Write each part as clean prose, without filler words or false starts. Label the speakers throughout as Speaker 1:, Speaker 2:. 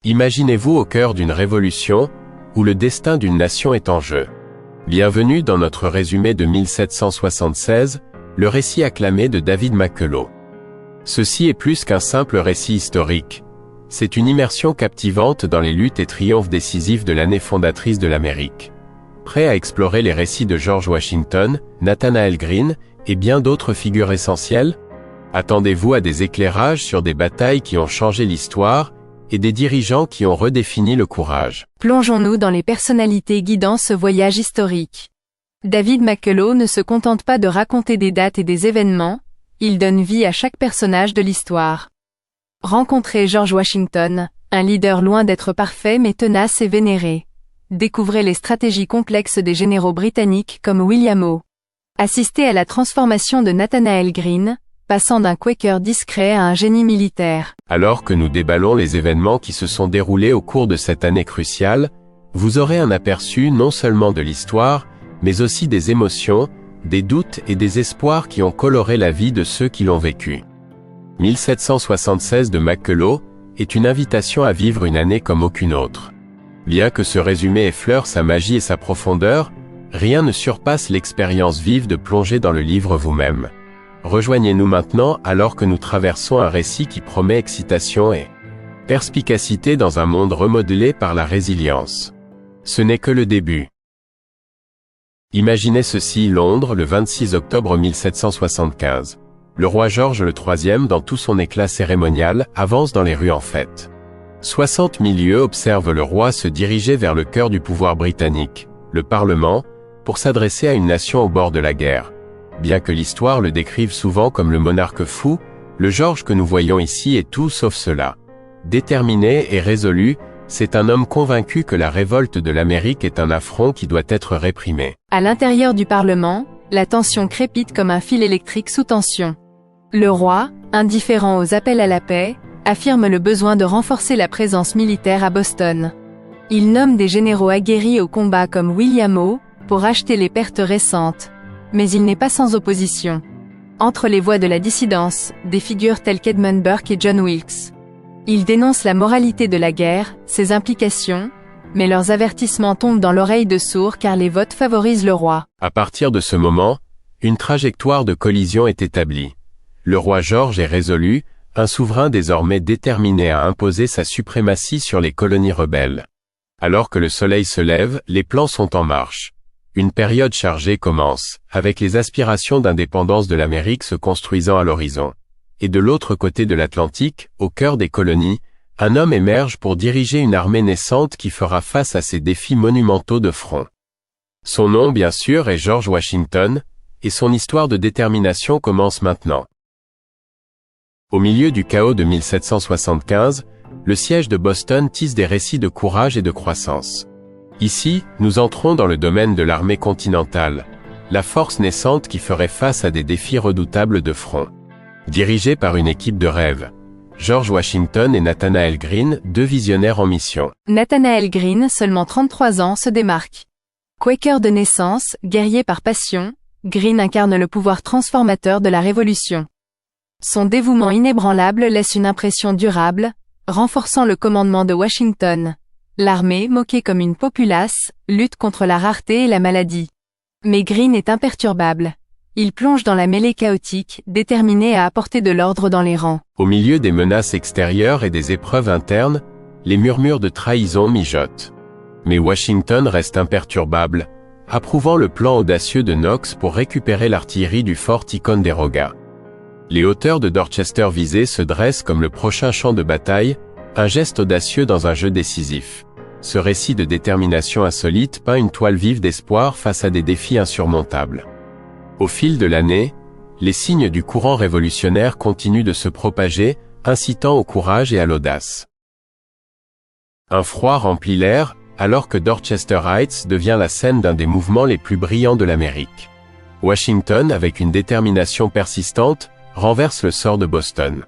Speaker 1: Imaginez-vous au cœur d'une révolution, où le destin d'une nation est en jeu. Bienvenue dans notre résumé de 1776, le récit acclamé de David McCullough. Ceci est plus qu'un simple récit historique. C'est une immersion captivante dans les luttes et triomphes décisifs de l'année fondatrice de l'Amérique. Prêt à explorer les récits de George Washington, Nathanael Greene et bien d'autres figures essentielles? Attendez-vous à des éclairages sur des batailles qui ont changé l'histoire et des dirigeants qui ont redéfini le courage.
Speaker 2: Plongeons-nous dans les personnalités guidant ce voyage historique. David McCullough ne se contente pas de raconter des dates et des événements, il donne vie à chaque personnage de l'histoire. Rencontrez George Washington, un leader loin d'être parfait mais tenace et vénéré. Découvrez les stratégies complexes des généraux britanniques comme William Howe. Assistez à la transformation de Nathanael Greene, passant d'un Quaker discret à un génie militaire.
Speaker 1: Alors que nous déballons les événements qui se sont déroulés au cours de cette année cruciale, vous aurez un aperçu non seulement de l'histoire, mais aussi des émotions, des doutes et des espoirs qui ont coloré la vie de ceux qui l'ont vécu. 1776 de McCullough est une invitation à vivre une année comme aucune autre. Bien que ce résumé effleure sa magie et sa profondeur, rien ne surpasse l'expérience vive de plonger dans le livre vous-même. Rejoignez-nous maintenant alors que nous traversons un récit qui promet excitation et perspicacité dans un monde remodelé par la résilience. Ce n'est que le début. Imaginez ceci, Londres, le 26 octobre 1775. Le roi George III, dans tout son éclat cérémonial, avance dans les rues en fête. 60 000 yeux observent le roi se diriger vers le cœur du pouvoir britannique, le Parlement, pour s'adresser à une nation au bord de la guerre. Bien que l'histoire le décrive souvent comme le monarque fou, le George que nous voyons ici est tout sauf cela. Déterminé et résolu, c'est un homme convaincu que la révolte de l'Amérique est un affront qui doit être réprimé.
Speaker 2: À l'intérieur du Parlement, la tension crépite comme un fil électrique sous tension. Le roi, indifférent aux appels à la paix, affirme le besoin de renforcer la présence militaire à Boston. Il nomme des généraux aguerris au combat comme William Howe, pour acheter les pertes récentes. Mais il n'est pas sans opposition. Entre les voix de la dissidence, des figures telles qu'Edmund Burke et John Wilkes. Ils dénoncent la moralité de la guerre, ses implications, mais leurs avertissements tombent dans l'oreille de sourds car les votes favorisent le roi.
Speaker 1: À partir de ce moment, une trajectoire de collision est établie. Le roi George est résolu, un souverain désormais déterminé à imposer sa suprématie sur les colonies rebelles. Alors que le soleil se lève, les plans sont en marche. Une période chargée commence, avec les aspirations d'indépendance de l'Amérique se construisant à l'horizon. Et de l'autre côté de l'Atlantique, au cœur des colonies, un homme émerge pour diriger une armée naissante qui fera face à ces défis monumentaux de front. Son nom, bien sûr, est George Washington, et son histoire de détermination commence maintenant. Au milieu du chaos de 1775, le siège de Boston tisse des récits de courage et de croissance. Ici, nous entrons dans le domaine de l'armée continentale, la force naissante qui ferait face à des défis redoutables de front. Dirigé par une équipe de rêve, George Washington et Nathanael Greene, deux visionnaires en mission.
Speaker 2: Nathanael Greene, seulement 33 ans, se démarque. Quaker de naissance, guerrier par passion, Greene incarne le pouvoir transformateur de la Révolution. Son dévouement inébranlable laisse une impression durable, renforçant le commandement de Washington. L'armée, moquée comme une populace, lutte contre la rareté et la maladie. Mais Greene est imperturbable. Il plonge dans la mêlée chaotique, déterminé à apporter de l'ordre dans les rangs.
Speaker 1: Au milieu des menaces extérieures et des épreuves internes, les murmures de trahison mijotent. Mais Washington reste imperturbable, approuvant le plan audacieux de Knox pour récupérer l'artillerie du fort Ticonderoga. Les hauteurs de Dorchester visées se dressent comme le prochain champ de bataille, un geste audacieux dans un jeu décisif. Ce récit de détermination insolite peint une toile vive d'espoir face à des défis insurmontables. Au fil de l'année, les signes du courant révolutionnaire continuent de se propager, incitant au courage et à l'audace. Un froid remplit l'air, alors que Dorchester Heights devient la scène d'un des mouvements les plus brillants de l'Amérique. Washington, avec une détermination persistante, renverse le sort de Boston.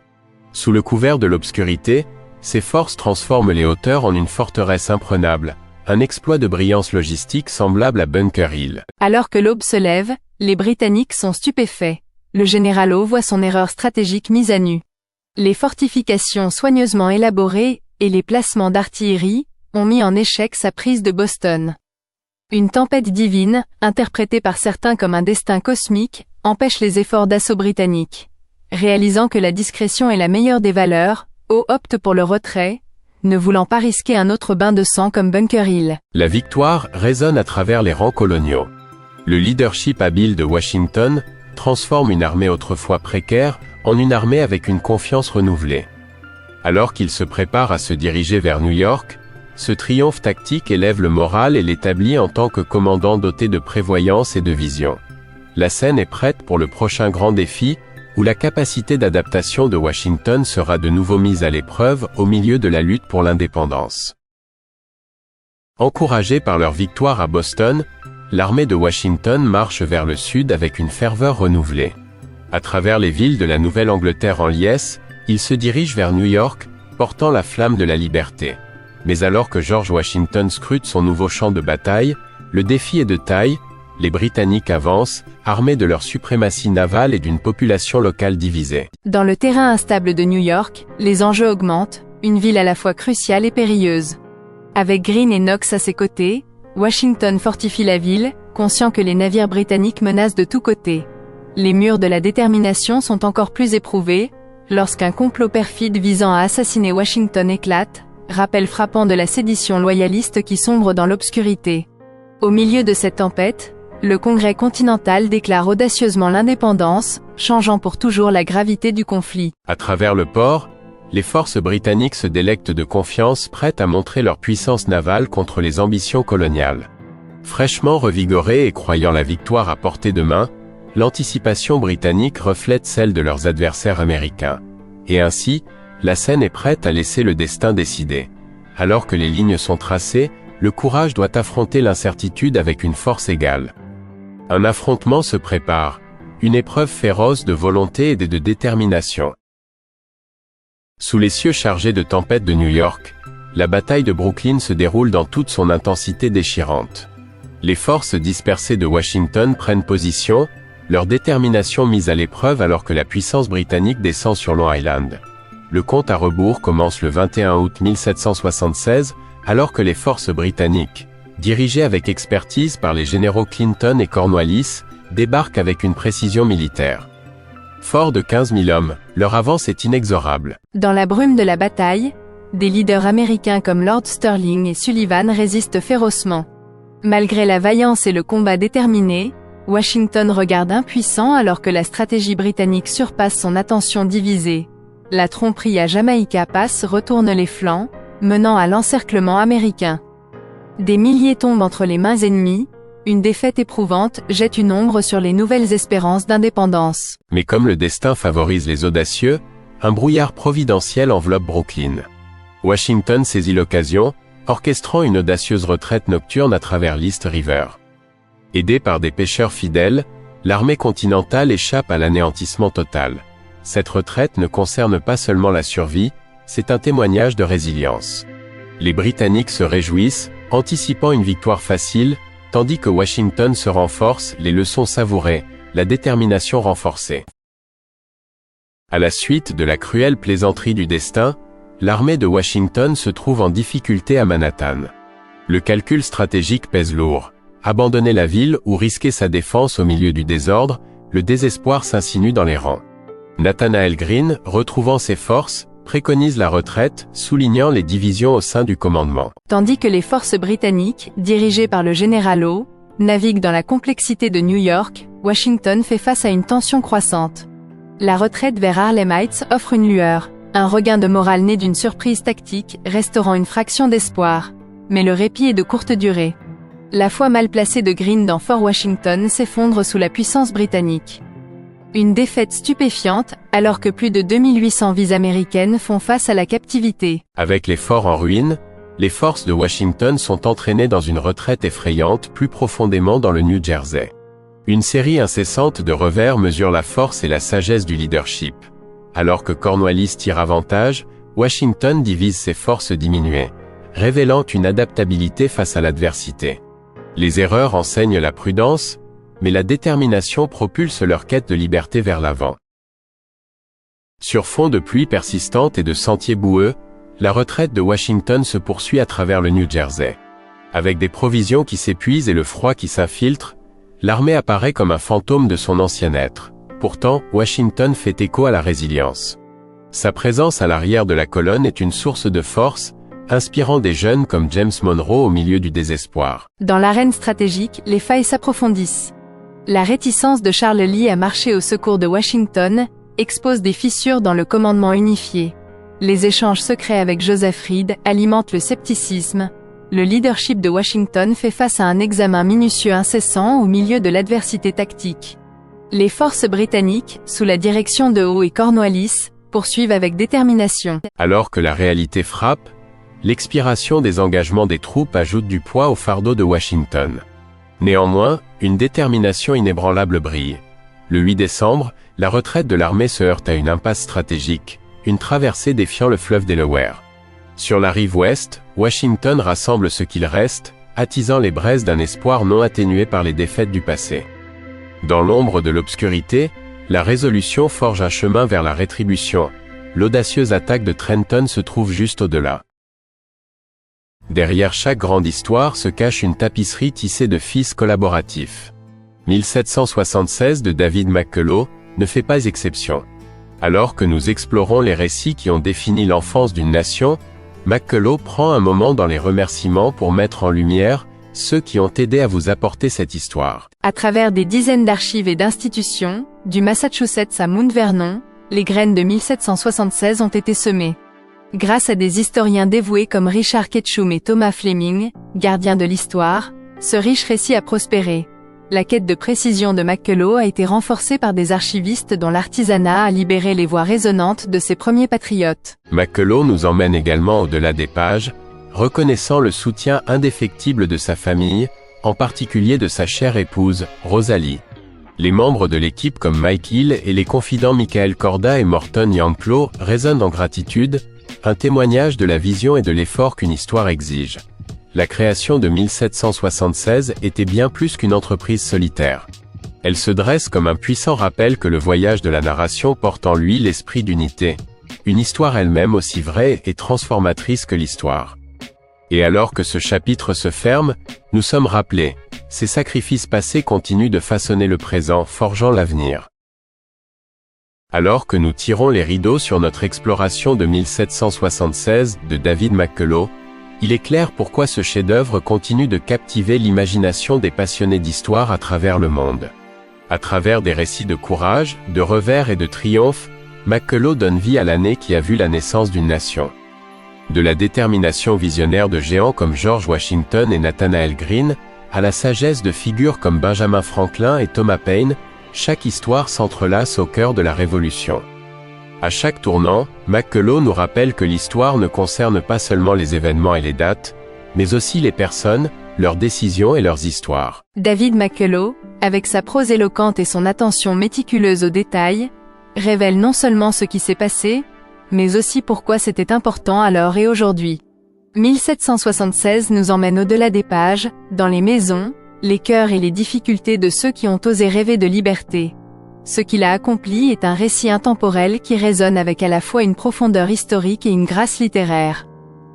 Speaker 1: Sous le couvert de l'obscurité, ses forces transforment les hauteurs en une forteresse imprenable, un exploit de brillance logistique semblable à Bunker Hill.
Speaker 2: Alors que l'aube se lève, les Britanniques sont stupéfaits. Le général Howe voit son erreur stratégique mise à nu. Les fortifications soigneusement élaborées, et les placements d'artillerie, ont mis en échec sa prise de Boston. Une tempête divine, interprétée par certains comme un destin cosmique, empêche les efforts d'assaut britanniques. Réalisant que la discrétion est la meilleure des valeurs, Howe opte pour le retrait, ne voulant pas risquer un autre bain de sang comme Bunker Hill.
Speaker 1: La victoire résonne à travers les rangs coloniaux. Le leadership habile de Washington transforme une armée autrefois précaire en une armée avec une confiance renouvelée. Alors qu'il se prépare à se diriger vers New York, ce triomphe tactique élève le moral et l'établit en tant que commandant doté de prévoyance et de vision. La scène est prête pour le prochain grand défi, où la capacité d'adaptation de Washington sera de nouveau mise à l'épreuve au milieu de la lutte pour l'indépendance. Encouragée par leur victoire à Boston, l'armée de Washington marche vers le sud avec une ferveur renouvelée. À travers les villes de la Nouvelle-Angleterre en liesse, il se dirige vers New York, portant la flamme de la liberté. Mais alors que George Washington scrute son nouveau champ de bataille, le défi est de taille. Les Britanniques avancent, armés de leur suprématie navale et d'une population locale divisée.
Speaker 2: Dans le terrain instable de New York, les enjeux augmentent, une ville à la fois cruciale et périlleuse. Avec Greene et Knox à ses côtés, Washington fortifie la ville, conscient que les navires britanniques menacent de tous côtés. Les murs de la détermination sont encore plus éprouvés, lorsqu'un complot perfide visant à assassiner Washington éclate, rappel frappant de la sédition loyaliste qui sombre dans l'obscurité. Au milieu de cette tempête, le Congrès continental déclare audacieusement l'indépendance, changeant pour toujours la gravité du conflit.
Speaker 1: À travers le port, les forces britanniques se délectent de confiance, prêtes à montrer leur puissance navale contre les ambitions coloniales. Fraîchement revigorées et croyant la victoire à portée de main, l'anticipation britannique reflète celle de leurs adversaires américains. Et ainsi, la scène est prête à laisser le destin décider. Alors que les lignes sont tracées, le courage doit affronter l'incertitude avec une force égale. Un affrontement se prépare, une épreuve féroce de volonté et de détermination. Sous les cieux chargés de tempêtes de New York, la bataille de Brooklyn se déroule dans toute son intensité déchirante. Les forces dispersées de Washington prennent position, leur détermination mise à l'épreuve alors que la puissance britannique descend sur Long Island. Le compte à rebours commence le 21 août 1776, alors que les forces britanniques, dirigées avec expertise par les généraux Clinton et Cornwallis, débarquent avec une précision militaire. Forts de 15 000 hommes, leur avance est inexorable.
Speaker 2: Dans la brume de la bataille, des leaders américains comme Lord Stirling et Sullivan résistent férocement. Malgré la vaillance et le combat déterminé, Washington regarde impuissant alors que la stratégie britannique surpasse son attention divisée. La tromperie à Jamaïca Pass retourne les flancs, menant à l'encerclement américain. Des milliers tombent entre les mains ennemies, une défaite éprouvante jette une ombre sur les nouvelles espérances d'indépendance.
Speaker 1: Mais comme le destin favorise les audacieux, un brouillard providentiel enveloppe Brooklyn. Washington saisit l'occasion, orchestrant une audacieuse retraite nocturne à travers l'East River. Aidé par des pêcheurs fidèles, l'armée continentale échappe à l'anéantissement total. Cette retraite ne concerne pas seulement la survie, c'est un témoignage de résilience. Les Britanniques se réjouissent, anticipant une victoire facile, tandis que Washington se renforce, les leçons savourées, la détermination renforcée. À la suite de la cruelle plaisanterie du destin, l'armée de Washington se trouve en difficulté à Manhattan. Le calcul stratégique pèse lourd. Abandonner la ville ou risquer sa défense au milieu du désordre, le désespoir s'insinue dans les rangs. Nathanael Greene, retrouvant ses forces, préconise la retraite, soulignant les divisions au sein du commandement.
Speaker 2: Tandis que les forces britanniques, dirigées par le général Howe, naviguent dans la complexité de New York, Washington fait face à une tension croissante. La retraite vers Harlem Heights offre une lueur, un regain de morale né d'une surprise tactique, restaurant une fraction d'espoir. Mais le répit est de courte durée. La foi mal placée de Greene dans Fort Washington s'effondre sous la puissance britannique. Une défaite stupéfiante, alors que plus de 2800 vies américaines font face à la captivité.
Speaker 1: Avec les forts en ruine, les forces de Washington sont entraînées dans une retraite effrayante plus profondément dans le New Jersey. Une série incessante de revers mesure la force et la sagesse du leadership. Alors que Cornwallis tire avantage, Washington divise ses forces diminuées, révélant une adaptabilité face à l'adversité. Les erreurs enseignent la prudence, mais la détermination propulse leur quête de liberté vers l'avant. Sur fond de pluie persistante et de sentiers boueux, la retraite de Washington se poursuit à travers le New Jersey. Avec des provisions qui s'épuisent et le froid qui s'infiltre, l'armée apparaît comme un fantôme de son ancien être. Pourtant, Washington fait écho à la résilience. Sa présence à l'arrière de la colonne est une source de force, inspirant des jeunes comme James Monroe au milieu du désespoir.
Speaker 2: Dans l'arène stratégique, les failles s'approfondissent. La réticence de Charles Lee à marcher au secours de Washington expose des fissures dans le commandement unifié. Les échanges secrets avec Joseph Reed alimentent le scepticisme. Le leadership de Washington fait face à un examen minutieux incessant au milieu de l'adversité tactique. Les forces britanniques, sous la direction de Howe et Cornwallis, poursuivent avec détermination.
Speaker 1: Alors que la réalité frappe, l'expiration des engagements des troupes ajoute du poids au fardeau de Washington. Néanmoins, une détermination inébranlable brille. Le 8 décembre, la retraite de l'armée se heurte à une impasse stratégique, une traversée défiant le fleuve Delaware. Sur la rive ouest, Washington rassemble ce qu'il reste, attisant les braises d'un espoir non atténué par les défaites du passé. Dans l'ombre de l'obscurité, la résolution forge un chemin vers la rétribution. L'audacieuse attaque de Trenton se trouve juste au-delà. Derrière chaque grande histoire se cache une tapisserie tissée de fils collaboratifs. 1776 de David McCullough ne fait pas exception. Alors que nous explorons les récits qui ont défini l'enfance d'une nation, McCullough prend un moment dans les remerciements pour mettre en lumière ceux qui ont aidé à vous apporter cette histoire.
Speaker 2: À travers des dizaines d'archives et d'institutions, du Massachusetts à Mount Vernon, les graines de 1776 ont été semées. Grâce à des historiens dévoués comme Richard Ketchum et Thomas Fleming, gardiens de l'histoire, ce riche récit a prospéré. La quête de précision de McCullough a été renforcée par des archivistes dont l'artisanat a libéré les voix résonantes de ses premiers patriotes.
Speaker 1: McCullough nous emmène également au-delà des pages, reconnaissant le soutien indéfectible de sa famille, en particulier de sa chère épouse, Rosalie. Les membres de l'équipe comme Mike Hill et les confidents Michael Korda et Morton Yanklow résonnent en gratitude, un témoignage de la vision et de l'effort qu'une histoire exige. La création de 1776 était bien plus qu'une entreprise solitaire. Elle se dresse comme un puissant rappel que le voyage de la narration porte en lui l'esprit d'unité. Une histoire elle-même aussi vraie et transformatrice que l'histoire. Et alors que ce chapitre se ferme, nous sommes rappelés, ces sacrifices passés continuent de façonner le présent, forgeant l'avenir. Alors que nous tirons les rideaux sur notre exploration de 1776 de David McCullough, il est clair pourquoi ce chef-d'œuvre continue de captiver l'imagination des passionnés d'histoire à travers le monde. À travers des récits de courage, de revers et de triomphe, McCullough donne vie à l'année qui a vu la naissance d'une nation. De la détermination visionnaire de géants comme George Washington et Nathanael Greene, à la sagesse de figures comme Benjamin Franklin et Thomas Paine, chaque histoire s'entrelace au cœur de la Révolution. À chaque tournant, McCullough nous rappelle que l'histoire ne concerne pas seulement les événements et les dates, mais aussi les personnes, leurs décisions et leurs histoires.
Speaker 2: David McCullough, avec sa prose éloquente et son attention méticuleuse aux détails, révèle non seulement ce qui s'est passé, mais aussi pourquoi c'était important alors et aujourd'hui. 1776 nous emmène au-delà des pages, dans les maisons, les cœurs et les difficultés de ceux qui ont osé rêver de liberté. Ce qu'il a accompli est un récit intemporel qui résonne avec à la fois une profondeur historique et une grâce littéraire.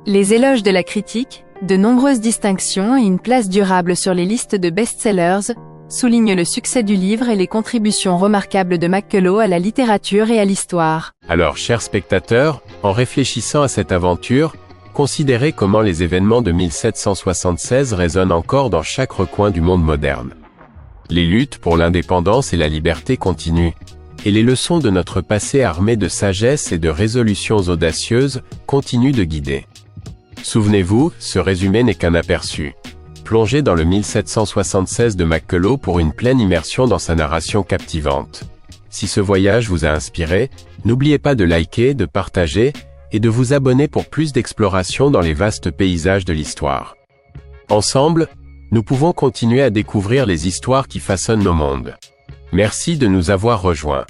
Speaker 2: Les éloges de la critique, de nombreuses distinctions et une place durable sur les listes de best-sellers, soulignent le succès du livre et les contributions remarquables de McCullough à la littérature et à l'histoire.
Speaker 1: Alors, chers spectateurs, en réfléchissant à cette aventure, considérez comment les événements de 1776 résonnent encore dans chaque recoin du monde moderne. Les luttes pour l'indépendance et la liberté continuent, et les leçons de notre passé armé de sagesse et de résolutions audacieuses continuent de guider. Souvenez-vous, ce résumé n'est qu'un aperçu. Plongez dans le 1776 de McCullough pour une pleine immersion dans sa narration captivante. Si ce voyage vous a inspiré, n'oubliez pas de liker, de partager, et de vous abonner pour plus d'exploration dans les vastes paysages de l'histoire. Ensemble, nous pouvons continuer à découvrir les histoires qui façonnent nos mondes. Merci de nous avoir rejoints.